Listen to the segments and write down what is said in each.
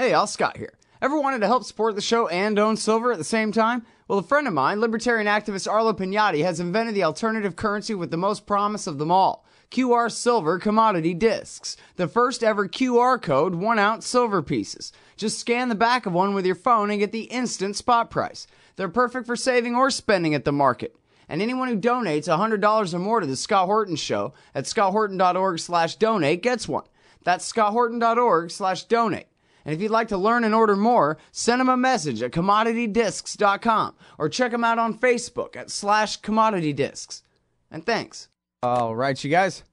Hey, all Scott here. Ever wanted to help support the show and own silver at the same time? Well, a friend of mine, libertarian activist Arlo Pignati, has invented the alternative currency with the most promise of them all. QR silver commodity discs. The first ever QR code 1-ounce silver pieces. Just scan the back of one with your phone and get the instant spot price. They're perfect for saving or spending at the market. And anyone who donates $100 or more to the Scott Horton Show at scotthorton.org/donate gets one. That's scotthorton.org/donate. And if you'd like to learn and order more, send them a message at commoditydiscs.com or check them out on Facebook at /commoditydiscs. And thanks. All right, you guys.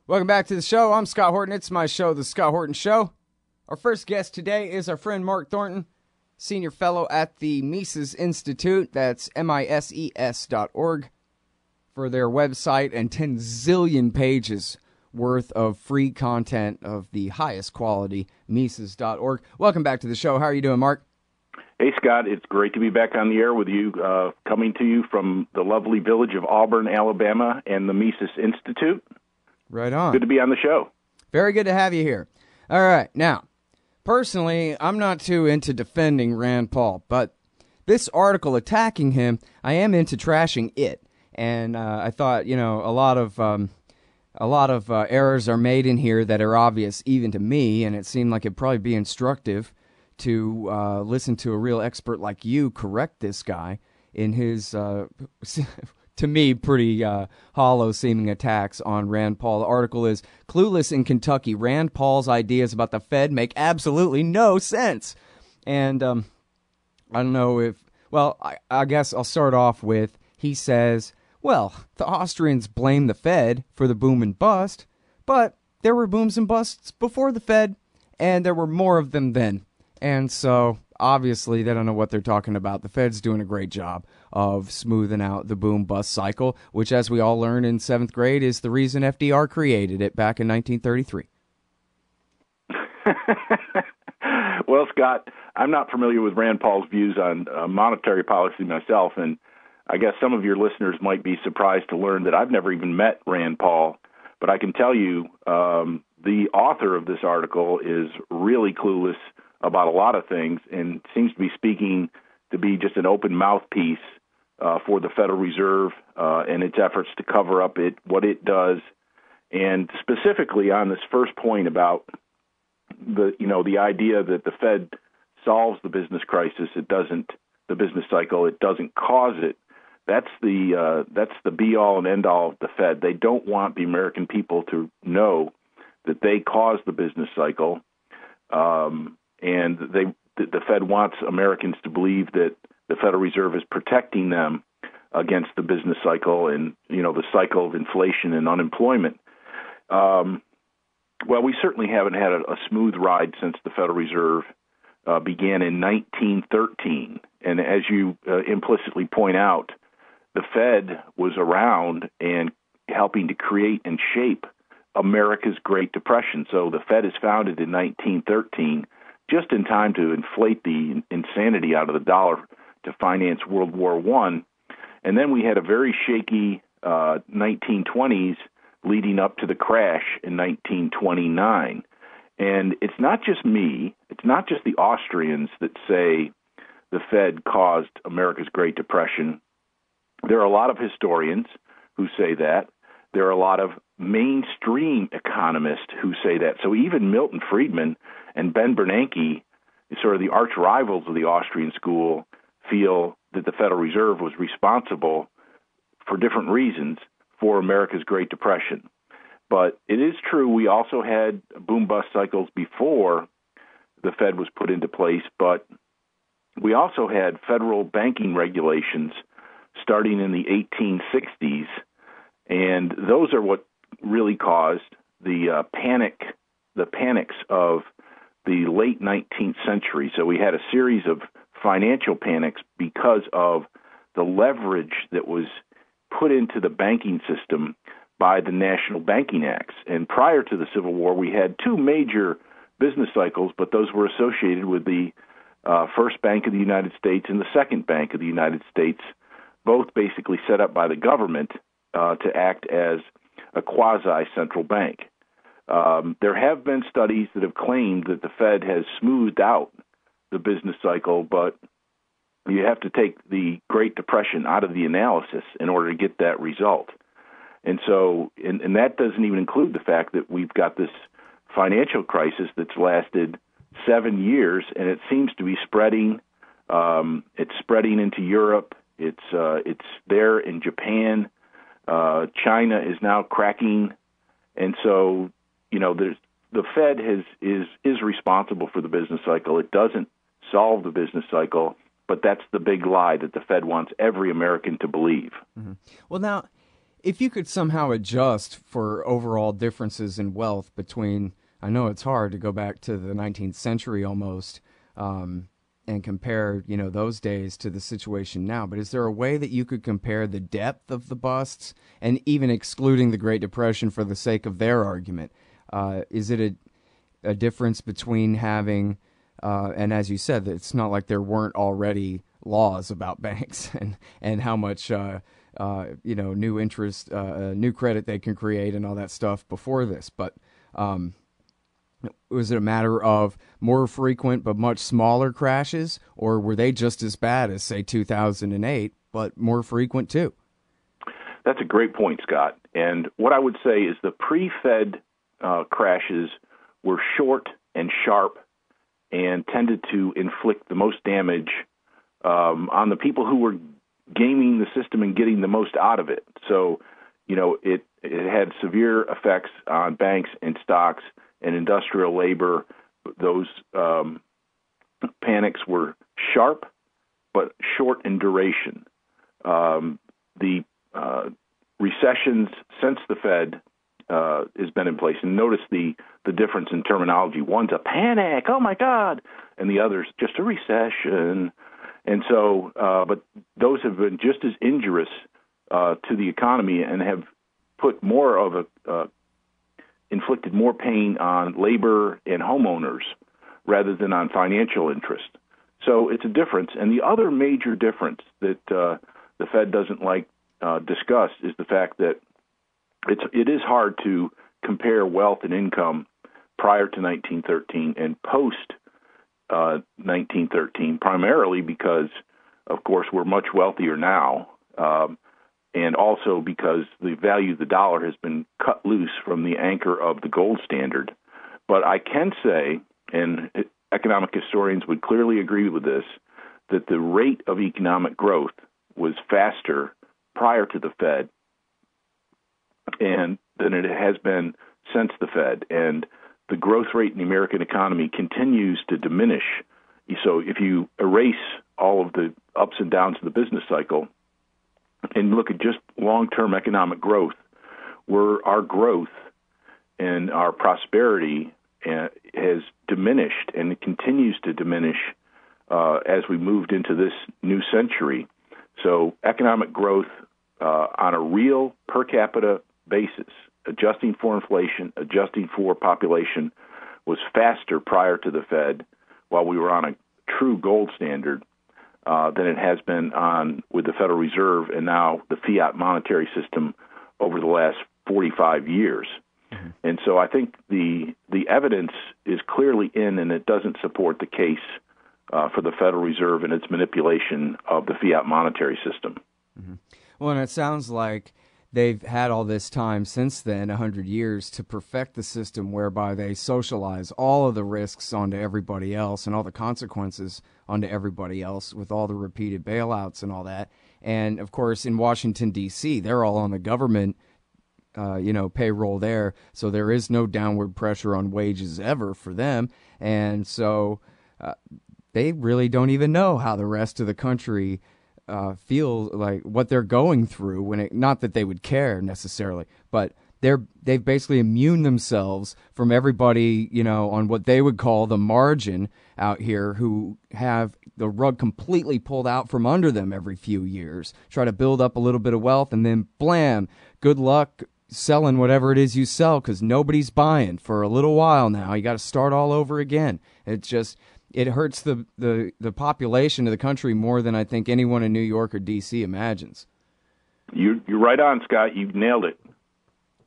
Welcome back to the show. I'm Scott Horton. It's my show, The Scott Horton Show. Our first guest today is our friend Mark Thornton, senior fellow at the Mises Institute. That's mises.org for their website and 10 zillion pages worth of free content of the highest quality, Mises.org. Welcome back to the show. How are you doing, Mark? Hey, Scott. It's great to be back on the air with you, coming to you from the lovely village of Auburn, Alabama, and the Mises Institute. Right on. Good to be on the show. Very good to have you here. All right. Now, personally, I'm not too into defending Rand Paul, but this article attacking him, I am into trashing it. And I thought, a lot of errors are made in here that are obvious even to me, and it seemed like it'd probably be instructive to listen to a real expert like you correct this guy in his, to me, pretty hollow-seeming attacks on Rand Paul. The article is, Clueless in Kentucky, Rand Paul's ideas about the Fed make absolutely no sense. And I don't know if, well, I guess I'll start off with, he says, well, the Austrians blame the Fed for the boom and bust, but there were booms and busts before the Fed, and there were more of them then. And so, obviously, they don't know what they're talking about. The Fed's doing a great job of smoothing out the boom-bust cycle, which, as we all learned in 7th grade, is the reason FDR created it back in 1933. Well, Scott, I'm not familiar with Rand Paul's views on monetary policy myself, and I guess some of your listeners might be surprised to learn that I've never even met Rand Paul, but I can tell you the author of this article is really clueless about a lot of things and seems to be speaking to be just an open mouthpiece for the Federal Reserve and its efforts to cover up what it does. And specifically on this first point about the idea that the Fed solves the business crisis, it doesn't, the business cycle, it doesn't cause it. That's the be-all and end-all of the Fed. They don't want the American people to know that they caused the business cycle, and the Fed wants Americans to believe that the Federal Reserve is protecting them against the business cycle and the cycle of inflation and unemployment. Well, we certainly haven't had a smooth ride since the Federal Reserve began in 1913, and as you implicitly point out, the Fed was around and helping to create and shape America's Great Depression. So the Fed is founded in 1913, just in time to inflate the insanity out of the dollar to finance World War I. And then we had a very shaky 1920s leading up to the crash in 1929. And it's not just me, it's not just the Austrians that say the Fed caused America's Great Depression. There are a lot of historians who say that. There are a lot of mainstream economists who say that. So even Milton Friedman and Ben Bernanke, sort of the arch rivals of the Austrian school, feel that the Federal Reserve was responsible for different reasons for America's Great Depression. But it is true we also had boom-bust cycles before the Fed was put into place, but we also had federal banking regulations starting in the 1860s, and those are what really caused the panics of the late 19th century. So we had a series of financial panics because of the leverage that was put into the banking system by the National Banking Acts. And prior to the Civil War, we had two major business cycles, but those were associated with the First Bank of the United States and the Second Bank of the United States, both basically set up by the government to act as a quasi-central bank. There have been studies that have claimed that the Fed has smoothed out the business cycle, but you have to take the Great Depression out of the analysis in order to get that result. And so, and that doesn't even include the fact that we've got this financial crisis that's lasted 7 years, and it seems to be spreading. It's spreading into Europe. It's there in Japan. China is now cracking, and so the Fed is responsible for the business cycle. It doesn't solve the business cycle, but that's the big lie that the Fed wants every American to believe. Mm-hmm. Well, now, if you could somehow adjust for overall differences in wealth between, I know it's hard to go back to the 19th century almost and compare, those days to the situation now, but is there a way that you could compare the depth of the busts, and even excluding the Great Depression for the sake of their argument? Is it a difference between having, and as you said, it's not like there weren't already laws about banks and how much new interest, new credit they can create and all that stuff before this. But was it a matter of more frequent but much smaller crashes, or were they just as bad as, say, 2008, but more frequent too? That's a great point, Scott. And what I would say is the pre-Fed crashes were short and sharp and tended to inflict the most damage on the people who were gaming the system and getting the most out of it. So, it had severe effects on banks and stocks and industrial labor. Those panics were sharp but short in duration. The recessions since the Fed has been in place, and notice the difference in terminology. One's a panic, oh my God, and the other's just a recession. And so, but those have been just as injurious to the economy and have put more of inflicted more pain on labor and homeowners rather than on financial interest. So it's a difference. And the other major difference that the Fed doesn't like discussed is the fact that it is hard to compare wealth and income prior to 1913 and post 1913, primarily because, of course, we're much wealthier now, and also because the value of the dollar has been cut loose from the anchor of the gold standard. But I can say, and economic historians would clearly agree with this, that the rate of economic growth was faster prior to the Fed and than it has been since the Fed. And the growth rate in the American economy continues to diminish. So if you erase all of the ups and downs of the business cycle and look at just long-term economic growth, where our growth and our prosperity has diminished, and it continues to diminish as we moved into this new century. So economic growth on a real per capita basis, adjusting for inflation, adjusting for population, was faster prior to the Fed, while we were on a true gold standard, than it has been on with the Federal Reserve and now the fiat monetary system over the last 45 years. Mm-hmm. And so I think the evidence is clearly in, and it doesn't support the case for the Federal Reserve and its manipulation of the fiat monetary system. Mm-hmm. Well, and it sounds like they've had all this time since then, 100 years, to perfect the system whereby they socialize all of the risks onto everybody else and all the consequences onto everybody else with all the repeated bailouts and all that. And, of course, in Washington, D.C., they're all on the government payroll there, so there is no downward pressure on wages ever for them. And so they really don't even know how the rest of the country feel like what they're going through when not that they would care necessarily, but they've basically immune themselves from everybody, on what they would call the margin out here, who have the rug completely pulled out from under them every few years, try to build up a little bit of wealth, and then blam, good luck selling whatever it is you sell, because nobody's buying for a little while now. You got to start all over again. It hurts the population of the country more than I think anyone in New York or D.C. imagines. You're right on, Scott. You've nailed it.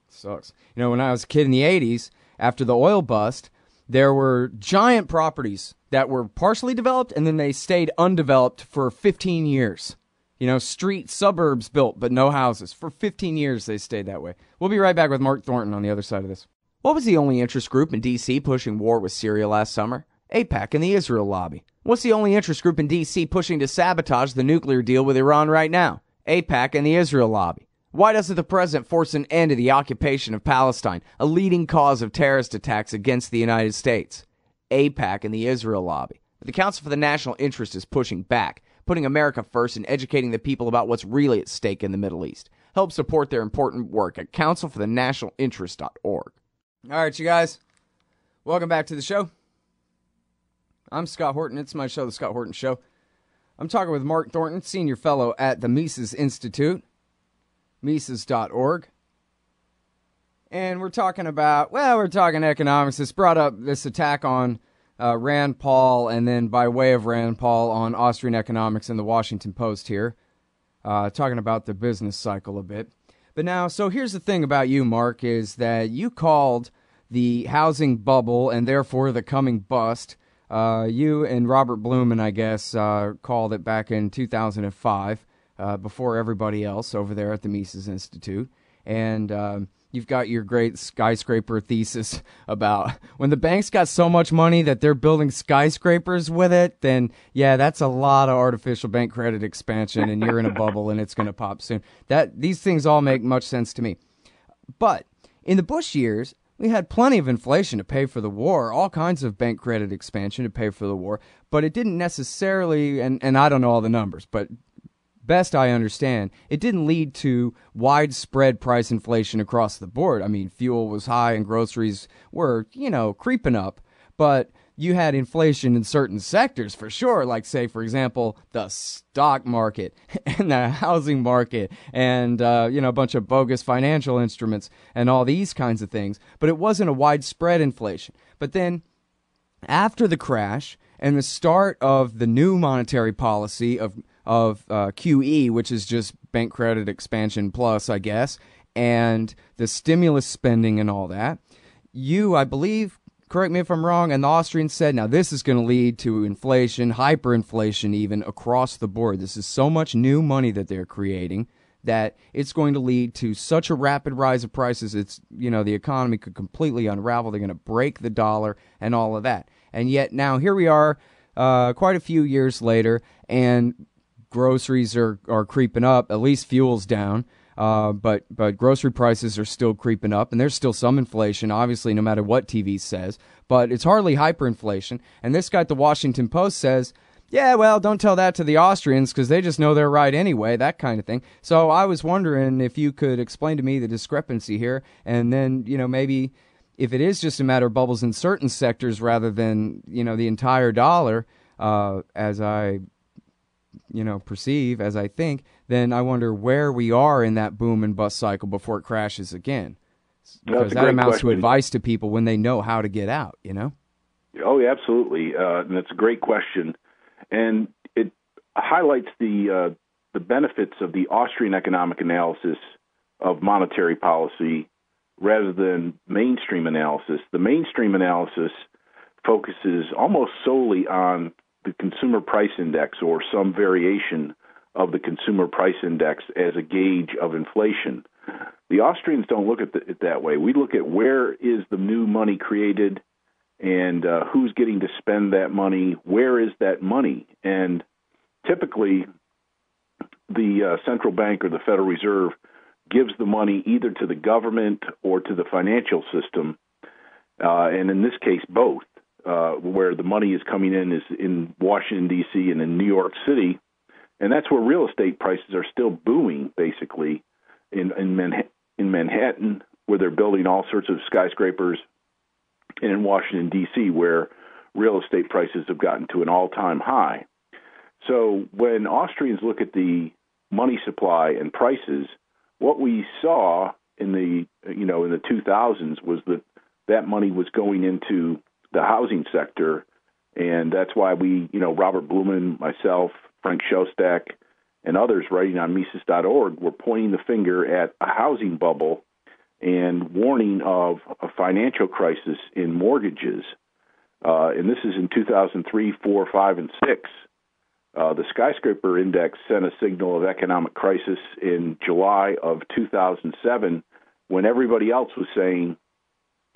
Sucks. When I was a kid in the 80s, after the oil bust, there were giant properties that were partially developed, and then they stayed undeveloped for 15 years. You know, street suburbs built, but no houses. For 15 years, they stayed that way. We'll be right back with Mark Thornton on the other side of this. What was the only interest group in D.C. pushing war with Syria last summer? AIPAC and the Israel lobby. What's the only interest group in D.C. pushing to sabotage the nuclear deal with Iran right now? AIPAC and the Israel lobby. Why doesn't the president force an end to the occupation of Palestine, a leading cause of terrorist attacks against the United States? AIPAC and the Israel lobby. The Council for the National Interest is pushing back, putting America first and educating the people about what's really at stake in the Middle East. Help support their important work at councilforthenationalinterest.org. All right, you guys. Welcome back to the show. I'm Scott Horton. It's my show, The Scott Horton Show. I'm talking with Mark Thornton, Senior Fellow at the Mises Institute, Mises.org. And we're talking economics. This brought up this attack on Rand Paul, and then by way of Rand Paul on Austrian economics in the Washington Post here, talking about the business cycle a bit. But now, so here's the thing about you, Mark, is that you called the housing bubble and therefore the coming bust. You and Robert Blumen, I guess, called it back in 2005, before everybody else over there at the Mises Institute. And you've got your great skyscraper thesis about when the bank's got so much money that they're building skyscrapers with it, then, yeah, that's a lot of artificial bank credit expansion, and you're in a bubble, and it's going to pop soon. These things all make much sense to me. But in the Bush years, we had plenty of inflation to pay for the war, all kinds of bank credit expansion to pay for the war, but it didn't necessarily, and I don't know all the numbers, but best I understand, it didn't lead to widespread price inflation across the board. I mean, fuel was high and groceries were, creeping up, but you had inflation in certain sectors for sure, like, say, for example, the stock market and the housing market and, a bunch of bogus financial instruments and all these kinds of things. But it wasn't a widespread inflation. But then after the crash and the start of the new monetary policy of QE, which is just bank credit expansion plus, I guess, and the stimulus spending and all that, I believe, correct me if I'm wrong, and the Austrians said, now this is going to lead to inflation, hyperinflation even, across the board. This is so much new money that they're creating that it's going to lead to such a rapid rise of prices, the economy could completely unravel. They're going to break the dollar and all of that. And yet now here we are quite a few years later, and groceries are creeping up, at least fuel's down. But grocery prices are still creeping up, and there's still some inflation, obviously, no matter what TV says. But it's hardly hyperinflation. And this guy at the Washington Post says, yeah, well, don't tell that to the Austrians because they just know they're right anyway, that kind of thing. So I was wondering if you could explain to me the discrepancy here, and then, maybe if it is just a matter of bubbles in certain sectors rather than, the entire dollar, as I perceive, as I think, then I wonder where we are in that boom and bust cycle before it crashes again. Because that amounts to advice to people when they know how to get out, Oh, yeah, absolutely. And that's a great question. And it highlights the benefits of the Austrian economic analysis of monetary policy rather than mainstream analysis. The mainstream analysis focuses almost solely on the consumer price index or some variation of the consumer price index as a gauge of inflation. The Austrians don't look at it that way. We look at where is the new money created and who's getting to spend that money, where is that money? And typically the central bank or the Federal Reserve gives the money either to the government or to the financial system, and in this case, both. Where the money is coming in is in Washington, D.C. and in New York City, and that's where real estate prices are still booming, basically, in Manhattan, where they're building all sorts of skyscrapers, and in Washington, D.C., where real estate prices have gotten to an all-time high. So when Austrians look at the money supply and prices, what we saw in the 2000s was that money was going into the housing sector, and that's why we, Robert Blumen, myself, Frank Shostak, and others writing on Mises.org were pointing the finger at a housing bubble and warning of a financial crisis in mortgages. And this is in 2003, 4, 5, and 6. The skyscraper index sent a signal of economic crisis in July of 2007 when everybody else was saying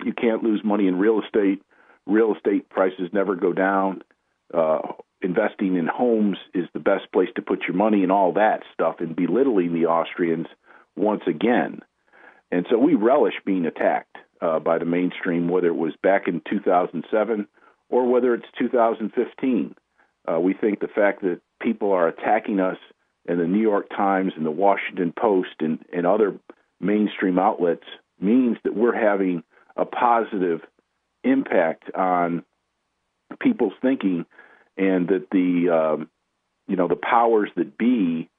you can't lose money in real estate. Real estate prices never go down. Investing in homes is the best place to put your money and all that stuff, and belittling the Austrians once again. And so we relish being attacked by the mainstream, whether it was back in 2007 or whether it's 2015. We think the fact that people are attacking us in the New York Times and the Washington Post and other mainstream outlets means that we're having a positive impact on people's thinking, and that the powers that be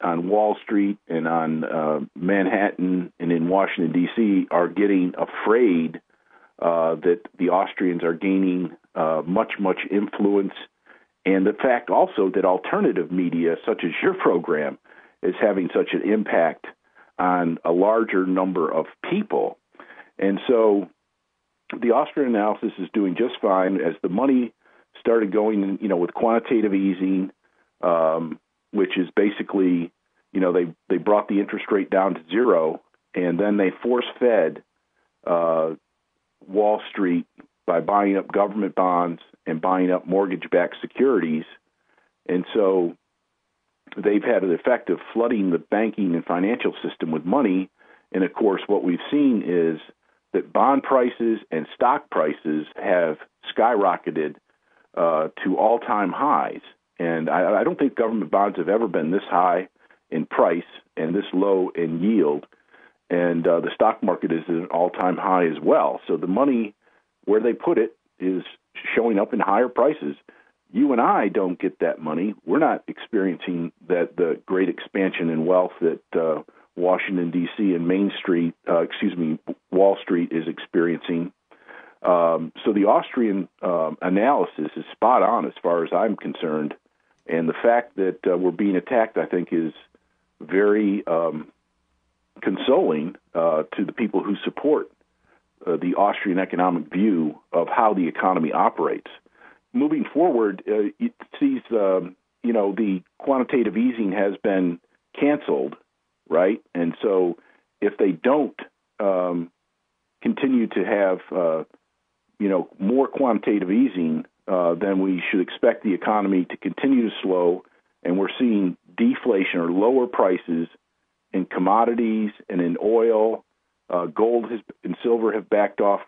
on Wall Street and on Manhattan and in Washington, D.C. are getting afraid that the Austrians are gaining much influence, and the fact also that alternative media, such as your program, is having such an impact on a larger number of people. And so the Austrian analysis is doing just fine as the money started going, with quantitative easing, which is basically, they brought the interest rate down to zero, and then they force-fed Wall Street by buying up government bonds and buying up mortgage-backed securities. And so they've had an effect of flooding the banking and financial system with money. And, of course, what we've seen is that bond prices and stock prices have skyrocketed to all-time highs. And I don't think government bonds have ever been this high in price and this low in yield. And the stock market is at an all-time high as well. So the money, where they put it, is showing up in higher prices. You and I don't get that money. We're not experiencing the great expansion in wealth that Washington, D.C. and Wall Street is experiencing. So the Austrian analysis is spot on as far as I'm concerned. And the fact that we're being attacked, I think, is very consoling to the people who support the Austrian economic view of how the economy operates. Moving forward, it sees, the quantitative easing has been canceled, right? And so if they don't continue to have, more quantitative easing, then we should expect the economy to continue to slow, and we're seeing deflation or lower prices in commodities and in oil. Gold and silver have backed off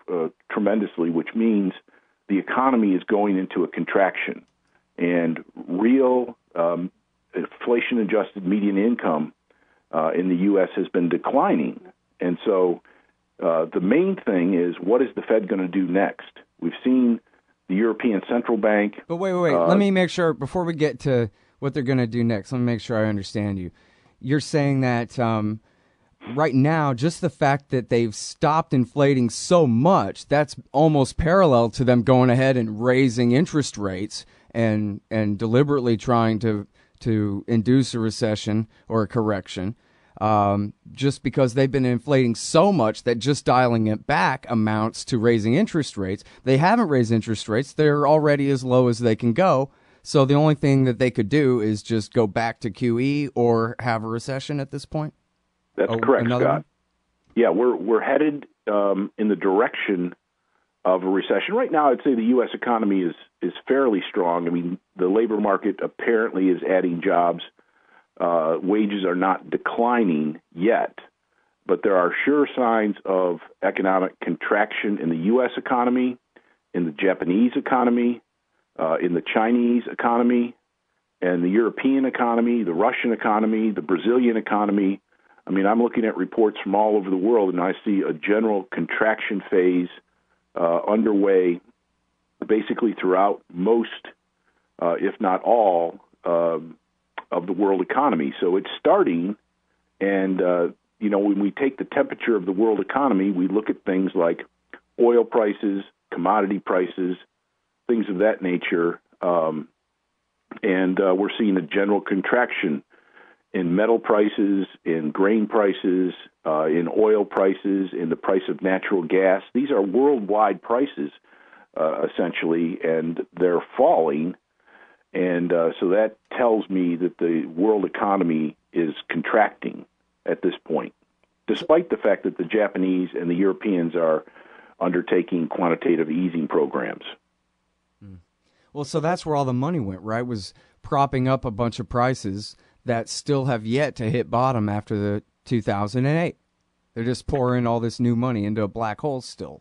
tremendously, which means the economy is going into a contraction, and real inflation-adjusted median income in the U.S. has been declining. And so the main thing is, what is the Fed going to do next? We've seen the European Central Bank. But wait. Let me make sure, before we get to what they're going to do next, let me make sure I understand you. You're saying that right now, just the fact that they've stopped inflating so much, that's almost parallel to them going ahead and raising interest rates and deliberately trying to induce a recession or a correction, just because they've been inflating so much that just dialing it back amounts to raising interest rates. They haven't raised interest rates. They're already as low as they can go. So the only thing that they could do is just go back to QE or have a recession at this point? That's correct, Scott. One? Yeah, we're headed in the direction of a recession. Right now, I'd say the U.S. economy is fairly strong. I mean, the labor market apparently is adding jobs. Wages are not declining yet, but there are sure signs of economic contraction in the U.S. economy, in the Japanese economy, in the Chinese economy, and the European economy, the Russian economy, the Brazilian economy. I mean, I'm looking at reports from all over the world, and I see a general contraction phase underway basically throughout most, if not all, of the world economy. So it's starting, and, when we take the temperature of the world economy, we look at things like oil prices, commodity prices, things of that nature, and we're seeing a general contraction in metal prices, in grain prices, in oil prices, in the price of natural gas. These are worldwide prices, essentially, and they're falling. And so that tells me that the world economy is contracting at this point, despite the fact that the Japanese and the Europeans are undertaking quantitative easing programs. Well, so that's where all the money went, right? Was propping up a bunch of prices that still have yet to hit bottom after the 2008. They're just pouring all this new money into a black hole still.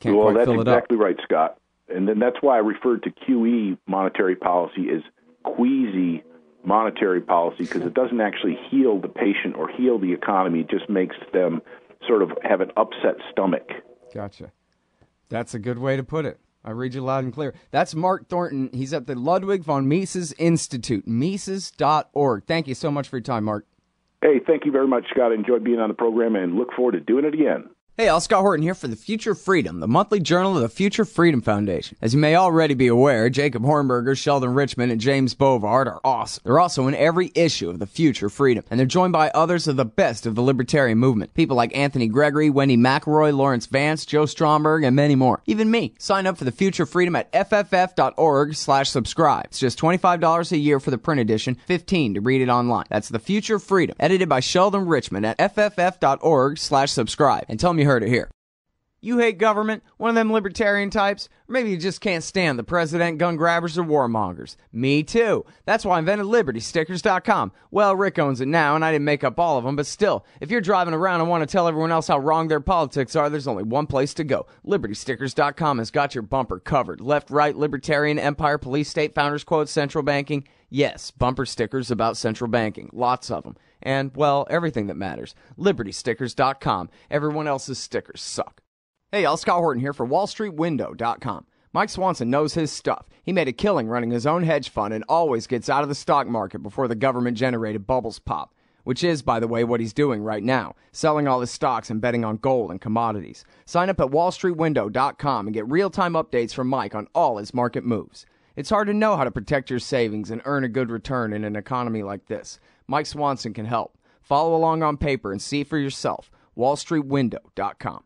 Can't well, quite that's fill it exactly up. right, Scott. And then that's why I referred to QE monetary policy as queasy monetary policy, because it doesn't actually heal the patient or heal the economy. It just makes them sort of have an upset stomach. Gotcha. That's a good way to put it. I read you loud and clear. That's Mark Thornton. He's at the Ludwig von Mises Institute, Mises.org. Thank you so much for your time, Mark. Hey, thank you very much, Scott. I enjoyed being on the program and look forward to doing it again. Hey, all, Scott Horton here for The Future Freedom, the monthly journal of the Future Freedom Foundation. As you may already be aware, Jacob Hornberger, Sheldon Richman, and James Bovard are awesome. They're also in every issue of The Future Freedom, and they're joined by others of the best of the libertarian movement. People like Anthony Gregory, Wendy McElroy, Lawrence Vance, Joe Stromberg, and many more. Even me. Sign up for The Future Freedom at fff.org/subscribe. It's just $25 a year for the print edition, $15 to read it online. That's The Future Freedom, edited by Sheldon Richman at fff.org/subscribe. And tell them you heard it here. You hate government, one of them libertarian types, or maybe you just can't stand the president, gun grabbers, or warmongers. Me too. That's why I invented LibertyStickers.com. Well, Rick owns it now, and I didn't make up all of them, but still, if you're driving around and want to tell everyone else how wrong their politics are, there's only one place to go. LibertyStickers.com has got your bumper covered. Left, right, libertarian, empire, police, state, founders quote, central banking. Yes, bumper stickers about central banking. Lots of them. And, well, everything that matters. LibertyStickers.com. Everyone else's stickers suck. Hey, y'all, Scott Horton here for WallStreetWindow.com. Mike Swanson knows his stuff. He made a killing running his own hedge fund and always gets out of the stock market before the government-generated bubbles pop, which is, by the way, what he's doing right now, selling all his stocks and betting on gold and commodities. Sign up at WallStreetWindow.com and get real-time updates from Mike on all his market moves. It's hard to know how to protect your savings and earn a good return in an economy like this. Mike Swanson can help. Follow along on paper and see for yourself. WallStreetWindow.com.